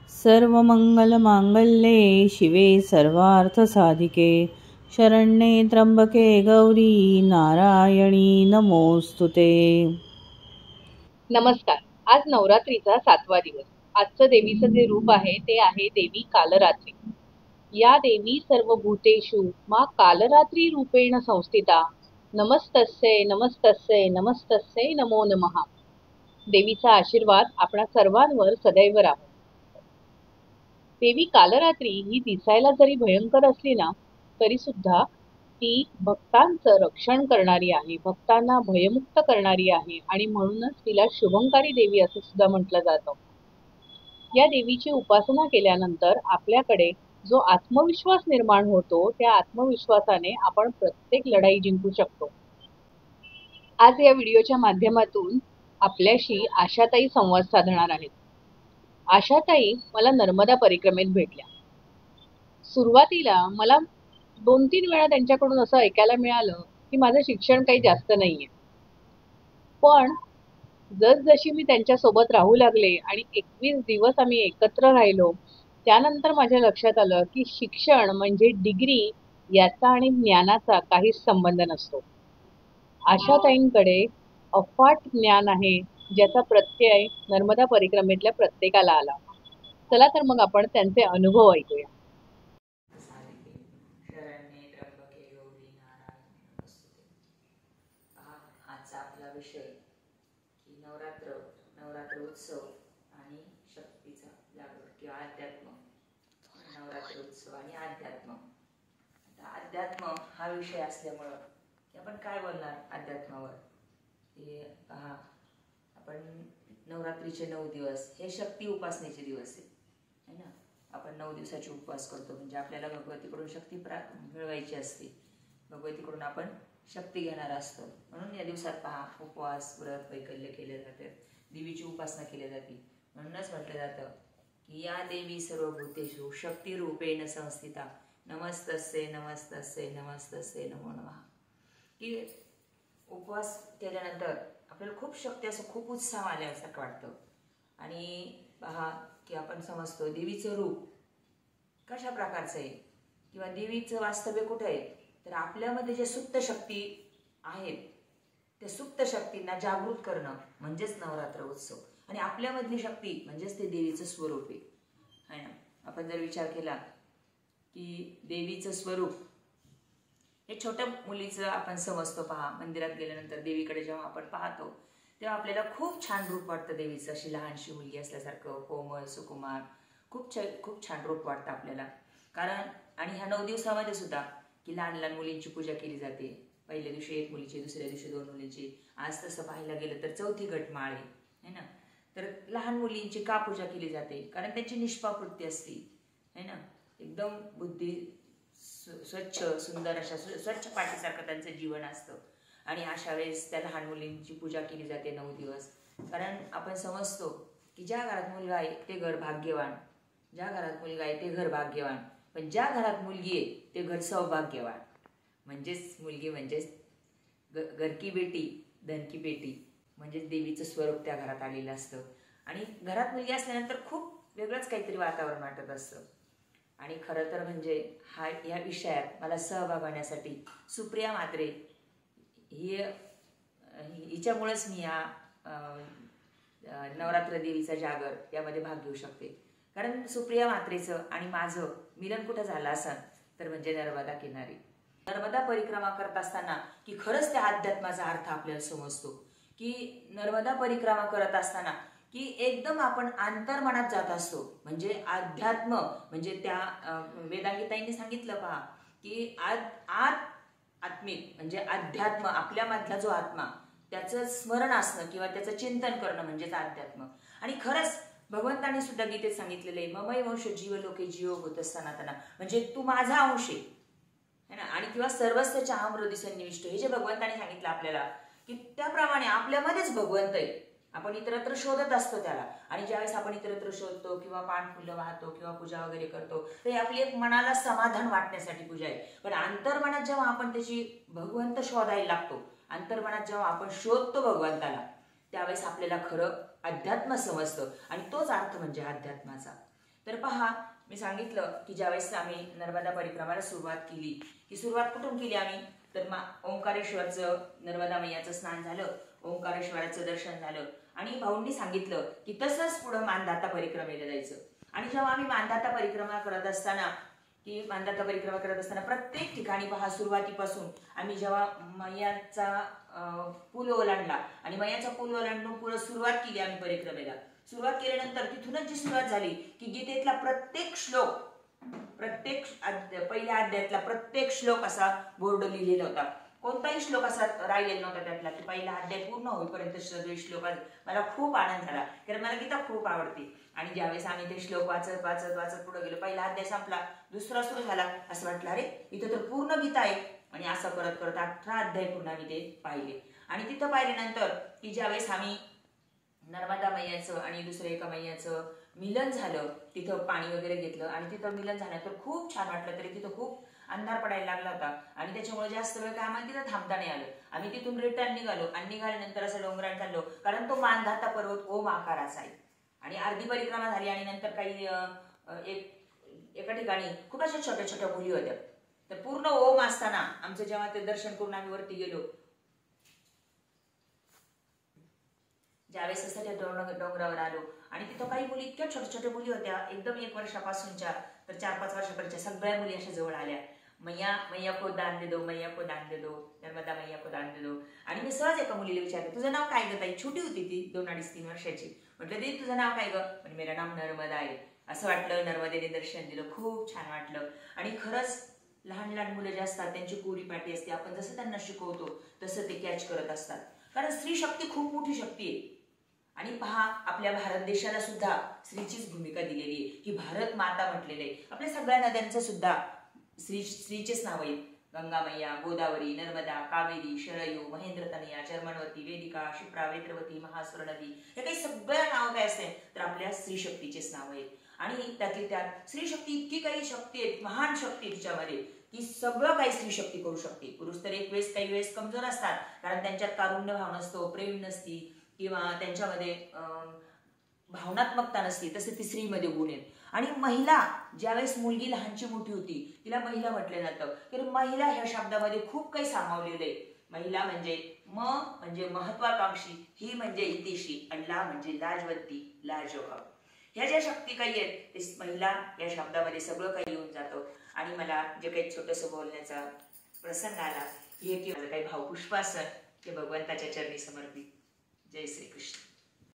सर्वमंगलमांगल्ये शिवे सर्वार्थसाधिके शरण्ये त्र्यंबके गौरी नारायणी नमोस्तुते। नमस्कार। आज नवरात्रीचा 7वा दिवस। आजचं देवीचं जे रूप आहे ते आहे देवी कालरात्री। या देवी सर्व भूतेषु मा कालरात्री रूपेण संस्थिता नमस्तस्यै नमस्तस्यै नमस्तस्यै नमो नमः। देवीचा आशीर्वाद आपणा सर्वांवर सदैव राहो। देवी कालरात्री ही दिसायला जरी भयंकर असली ना तरी सुद्धा ती भक्तांचं रक्षण करणारी आहे, भक्तांना भयमुक्त करणारी आहे आणि म्हणूनच तिला शुभंकारी देवी असं सुद्धा म्हटलं जातं। या देवीची उपासना केल्यानंतर आपल्याकडे जो आत्मविश्वास निर्माण होतो त्या आत्मविश्वासाने आपण प्रत्येक लढाई जिंकू शकतो। आज या व्हिडिओच्या माध्यमातून आपल्याशी आशाताई संवाद साधणार आहेत। आशाताई मला नर्मदा परिक्रमेत भेटल्या। सुरुवातीला मला 2-3 वेळा त्यांच्याकडून असं ऐकायला मिळालं की माझं शिक्षण काही जास्त नाहीये, पण जसजशी मी त्यांच्यासोबत राहू लागले आणि 21 दिवस आम्ही एकत्र राहिलो त्यानंतर माझ्या लक्षात आलं की शिक्षण म्हणजे डिग्री याचा आणि ज्ञानाचा काहीच संबंध नसतो। आशाताईंकडे अफाट ज्ञान आहे ज्याचा प्रत्यय नर्मदा परिक्रमेतल्या प्रत्येकाला आला। चला तर मग आपण त्यांचे अनुभव ऐकूया। शरण्ये त्र्यंबके गौरी नारायणी नमोस्तुते। आजचा आपला विषय की नवरात्रोत्सव आणि शक्तीचा जागर किंवा अध्यात्म। नवरात्रोत्सव आणि अध्यात्म। आता अध्यात्म हा विषय असल्यामुळं की आपण काय बोलणार अध्यात्मावर की पहा, आपण नवरात्रीचे 9 दिवस हे शक्ती उपासनेचे दिवस आहे ना। आपण 9 दिवसाचे उपवास करतो म्हणजे आपल्याला भगवतीकडून शक्ती मिळवायची असते, भगवतीकडून आपण शक्ती घेणार असतो। म्हणून या दिवसात पहा उपवास व्रत वैकल्य केले जाते, देवीची उपासना केली जाते। म्हणूनच म्हटलं जातं की या देवी सर्वभूतेषु शक्ती रूपेण संस्थिता नमस्तस्यै नमस्तस्यै नमस्तस्यै नमो नमः। की उपवास केल्यानंतर आपल्याला खूप शक्ती असं खूप उत्साह आल्यासारखं वाटतं आणि पहा की आपण समजतो देवीचं रूप कशा प्रकारचं आहे किंवा देवीचं वास्तव्य कुठं आहे, तर आपल्यामध्ये जे सुप्त शक्ती आहेत त्या सुप्त शक्तींना जागृत करणं म्हणजेच नवरात्र उत्सव आणि आपल्यामधली शक्ती म्हणजेच ते देवीचं स्वरूप आहे ना। आपण जर विचार केला की देवीचं स्वरूप हे छोट्या मुलीचं आपण समजतो। पहा मंदिरात गेल्यानंतर देवीकडे जेव्हा आपण पाहतो तेव्हा आपल्याला खूप छान रूप वाटतं देवीचं, अशी लहानशी मुलगी असल्यासारखं कोमल सुकुमार खूप छान रूप वाटतं आपल्याला। कारण आणि ह्या 9 दिवसामध्ये सुद्धा की लहान लहान मुलींची पूजा केली जाते। पहिल्या दिवशी 1 मुलीची, दुसऱ्या दिवशी 2 मुलींची, आज तसं पाहायला गेलं तर 4थी घटमाळ आहे ना। तर लहान मुलींची का पूजा केली जाते, कारण त्यांची निष्पाप असते है ना, एकदम बुद्धी स्वच्छ सुंदर अशा स्वच्छ पाठीसारखं त्यांचं जीवन असतं आणि अशा वेळेस त्या लहान मुलींची पूजा केली जाते 9 दिवस। कारण आपण समजतो की ज्या घरात मुलगा आहे ते घर भाग्यवान, ज्या घरात मुलगा आहे ते घर भाग्यवान, पण ज्या घरात मुलगी आहे ते घर सौभाग्यवान। म्हणजेच मुलगी म्हणजेच घर की बेटी धन की पेटी, म्हणजेच देवीचं स्वरूप त्या घरात आलेलं असतं आणि घरात मुलगी असल्यानंतर खूप वेगळंच काहीतरी वातावरण वाटत असतं। आणि खरं तर म्हणजे या विषयात मला सहभाग होण्यासाठी सुप्रिया म्हात्रे हिच्यामुळेच मी या नवरात्र देवीचा जागर यामध्ये भाग घेऊ शकते। कारण सुप्रिया म्हात्रेचं आणि माझं मिलन कुठं झालं असं तर म्हणजे नर्मदा किनारी। नर्मदा परिक्रमा करत असताना की खरंच त्या अध्यात्माचा अर्थ आपल्याला समजतो की नर्मदा परिक्रमा करत असताना की एकदम आपण अंतर्मनात जात असतो। म्हणजे अध्यात्म म्हणजे त्या वेदांगीताईंनी सांगितलं पहा की आत्मिक म्हणजे अध्यात्म, आपल्यामधला जो आत्मा त्याचं स्मरण असणं किंवा त्याचं चिंतन करणं म्हणजेच अध्यात्म। आणि खरंच भगवंतांनी सुद्धा गीतेत सांगितलेलं आहे ममैवंश जीवलोके जीव भूत सनातना, म्हणजे तू माझा अंश आहे ना। आणि किंवा सर्वस्य चाहमृदी सन्निविष्ट, हे जे भगवंतांनी सांगितलं आपल्याला की त्याप्रमाणे आपल्यामध्येच भगवंत आहे। आपण इतरत्र शोधत असतो त्याला आणि ज्यावेळेस आपण इतरत्र शोधतो किंवा पान फुलं वाहतो किंवा पूजा वगैरे करतो तर आपली एक मनाला समाधान वाटण्यासाठी पूजा आहे। पण अंतर्मनात जेव्हा आपण त्याची भगवंत शोधायला लागतो, अंतर्मनात जेव्हा आपण शोधतो भगवंताला, त्यावेळेस आपल्याला खरं अध्यात्म समजतं आणि तोच अर्थ म्हणजे अध्यात्माचा। तर पहा, मी सांगितलं की ज्यावेळेस आम्ही नर्मदा परिक्रमाला सुरुवात केली, की सुरुवात कुठून केली आम्ही, तर ओंकारेश्वरचं नर्मदा मैयाचं स्नान झालं, ओंकारेश्वराचं दर्शन झालं आणि भाऊंनी सांगितलं की तसंच पुढं मानधाता परिक्रमेला जायचं. आणि जेव्हा आम्ही मानधाता परिक्रमा करत असताना प्रत्येक ठिकाणी पहा, सुरुवातीपासून आम्ही जेव्हा मैयाचा पूल ओलांडला आणि मैयाचा पूल ओलांडून पुढे सुरुवात केली आम्ही परिक्रमेला. सुरुवात केल्यानंतर तिथूनच जी सुरुवात झाली की गीतेतला प्रत्येक श्लोक, पहिल्या अध्यायातला प्रत्येक श्लोक असा बोर्ड लिहिलेला होता. कोणताही श्लोक असा राहिलेला नव्हता त्यातला, की पहिला अध्याय पूर्ण होईपर्यंत सगळे श्लोक. मला खूप आनंद झाला, कारण मला गीता खूप आवडते. आणि ज्यावेळेस आम्ही ते श्लोक वाचत वाचत वाचत पुढे गेलो, पहिला अध्याय संपला, दुसरा सुरू झाला, असं वाटलं अरे इथं तर पूर्ण गीता आहे. आणि असं करत करत 18 अध्याय पूर्ण आम्ही ते पाहिले. आणि तिथं पाहिल्यानंतर की ज्यावेळेस आम्ही नर्मदा मैयाचं आणि दुसऱ्या एका मैयाचं मिलन झालं, तिथं पाणी वगैरे घेतलं आणि तिथं मिलन झालं तर खूप छान वाटलं. तरी तिथं खूप अंधार पडायला लागला होता आणि त्याच्यामुळे जास्त वेळ काय आम्हाला तिथं थांबता नाही आलं. आम्ही तिथून रिटर्न निघालो आणि निघाल्यानंतर असं डोंगरात चाललो, कारण तो मानधाता पर्वत ओम आकाराचा आहे. आणि अर्धी परिक्रमा झाली आणि नंतर काही एका ठिकाणी खूप अशा छोट्या छोट्या मुली होत्या. तर पूर्ण ओम असताना आमचं जेव्हा ते दर्शन करून आम्ही वरती गेलो, ज्यावेळेस असं त्या डोंगरावर आलो आणि तिथं काही मुली इतक्या छोट्या छोट्या मुली होत्या, एकदम 1 वर्षापासूनच्या तर 4-5 वर्षापर्यंतच्या सगळ्या मुली अशा जवळ आल्या. मैया को दान दे दो, मैया को दान दे दो, नर्मदा मैया को दान दे दो. आणि मी सहज एका मुलीला विचारलं, तुझं नाव काय ग ताई? छोटी होती ती, 2-2.5-3 वर्षाची. म्हटलं दीदी तुझं नाव काय ग? म्हणजे मेरा नाम नर्मदा आहे. असं वाटलं, नर्मदेने दर्शन दिलं, खूप छान वाटलं. आणि खरंच लहान लहान मुलं जे असतात त्यांची कोरी पाठी असते, आपण जसं त्यांना शिकवतो तसं ते कॅच करत असतात. कारण स्त्री शक्ती खूप मोठी शक्ती आहे. आणि पहा, आपल्या भारत देशाला सुद्धा स्त्रीचीच भूमिका दिलेली आहे, की भारत माता म्हटलेले आहे. आपल्या सगळ्या नद्यांचं सुद्धा स्त्रीचेच नाव आहेत. गंगा मैया, गोदावरी, नर्मदा, कावेरी, शरयू, महेंद्रतनया, चर्मणवती, वेदिका, क्षिप्रा, वेत्रवती, महासुर नदी, हे काही सगळ्या नाव काय असते तर आपल्या स्त्री शक्तीचेच नाव आहेत. आणि त्यातली त्यात स्त्री शक्ती इतकी काही शक्ती आहेत, महान शक्ती तिच्यामध्ये, की सगळं काही स्त्री शक्ती करू शकते. पुरुष तर एक वेळेस काही वेळेस कमजोर असतात, कारण त्यांच्यात कारुण्य भाव नसतो, प्रेम नसती किंवा त्यांच्यामध्ये भावनात्मकता नसते, तसे ती स्त्रीमध्ये गुण आहेत. आणि महिला, ज्यावेळेस मुलगी लहानची मोठी होती तिला महिला म्हटलं जातं. तर महिला ह्या शब्दामध्ये खूप काही सामावलेलं आहे. महिला म्हणजे म्हणजे महत्वाकांक्षी, ही म्हणजे हितेशी, अल्ला म्हणजे लाजवंती, लाजवाब. ह्या ज्या शक्ती काही आहेत ते महिला या शब्दामध्ये सगळं काही येऊन जातं. आणि मला जे काही छोटंसं बोलण्याचा प्रसंग आला, हे की माझं काही भावपुष्पासन ते भगवंताच्या चरणी समर्पित. जय श्री कृष्ण.